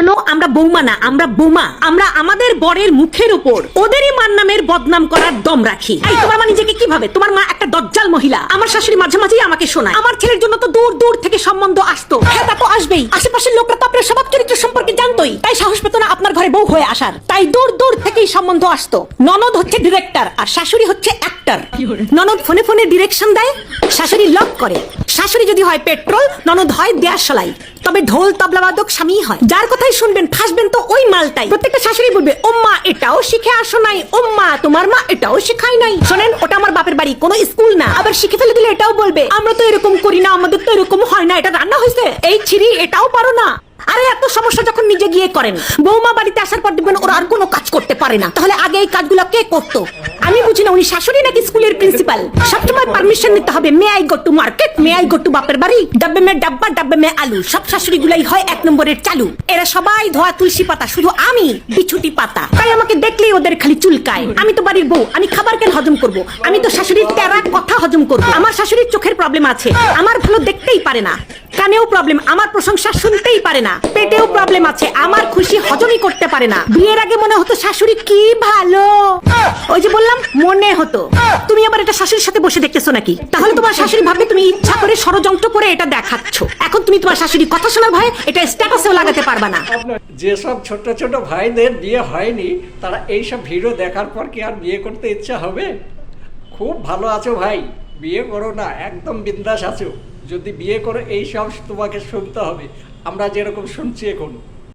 শোনো, আমরা বৌমা না, আমরা বোমা। আমরা আমাদের বরের মুখের উপর ওদেরই মার নামের বদনাম করার দম রাখি। এই তোমার মা নিজেকে কিভাবে? তোমার মা একটা দজ্জাল মহিলা। আমার শাশুড়ি মাঝে মাঝেই আমাকে শোনায় আমার ছেলের জন্য তো দূর দূর থেকে সম্বন্ধ আসতো। হ্যাঁ, তা তো আসবেই। আশেপাশের লোকরা তো আপনার স্বভাব চরিত্র সম্পর্কে জানতোই, তাই সাহস পেত না আপনার ঘরে বউ হয়ে আসার। তাই দূর দূর থেকেই সম্বন্ধ আসতো। ননদ হচ্ছে ডিরেক্টর আর শাশুড়ি হচ্ছে অ্যাক্টর। ননদ ফোনে ফোনে ডিরেকশন দেয়, শাশুড়ি লক করে। শাশুড়ি যদি হয় পেট্রোল, ননদ হয় দেয়াশালাই। তবে ঢোল তবলাবাদক স্বামী হয়। যার কথাই শুনবেন ফাঁসবেন তো ওই মালটাই। প্রত্যেকটা শাশুড়ি বলবে, ওম্মা এটাও শিখে আসো নাই, ওম্মা তোমার মা এটাও শিখায় নাই। শোনেন, ওটা আমার বাপের বাড়ি, কোনো স্কুল না। আবার শিখে ফেলে দিলে এটাও বলবে, আমরা তো এরকম করি না, আমাদের তো এরকম হয় না, এটা রান্না হয়েছে। এই ছিরি, এটাও পারো না। আরে এত সমস্যা যখন নিজে গিয়ে করেন, বৌমা বাড়িতে আসার পর দেখবেন ওরা আর কোনো কাজ করতে পারে না। তাহলে আগে এই কাজগুলো কে করতো? আমি বুঝি না, উনি শাশুড়ি নাকি স্কুলের প্রিন্সিপাল? সবসময় পারমিশন নিতে হবে। May I go to market, may I go to বাপের বাড়ি, ডাব্বে মে ডাব্বা, ডাব্বে মে আলু। সব শাশুড়ি গুলাই হয় এক নম্বরের চালু। এরা সবাই ধোয়া তুলসী পাতা, শুধু আমি বিছুটি পাতা। তাই আমাকে দেখলেই ওদের খালি চুলকায়। আমি তো বাড়ির বউ, আমি খাবার কেন হজম করব? আমি তো শাশুড়ির তেরা কথা হজম করব। আমার শাশুড়ির চোখের প্রবলেম আছে, আমার ভালো দেখতেই পারে না। কানেও প্রবলেম, আমার প্রশংসা শুনতেই পারে না। পেটেও প্রবলেম আছে, আমার খুশি হজমই করতে পারে না। বিয়ের আগে মনে হতো শাশুড়ি কি ভালো, ওই যে বললাম মনে হতো। তুমি আবার এটা শাশুড়ির সাথে বসে দেখতেছো নাকি? তাহলে তোমার শাশুড়ি ভাববে তুমি ইচ্ছা করে ষড়যন্ত্র করে এটা দেখাচ্ছ। এখন তুমি তোমার শাশুড়ি কথা শোনার ভয়ে এটা স্ট্যাটাসেও লাগাতে পারবা না। যেসব ছোট ছোট ভাইদের বিয়ে হয়নি, তারা এইসব ভিডিও দেখার পর কি আর বিয়ে করতে ইচ্ছা হবে? খুব ভালো আছো ভাই, বিয়ে করো না, একদম বিন্দাস আছো। যদি বিয়ে করো এইসব তোমাকে শুনতে হবে, আমরা যেরকম শুনছি এখন।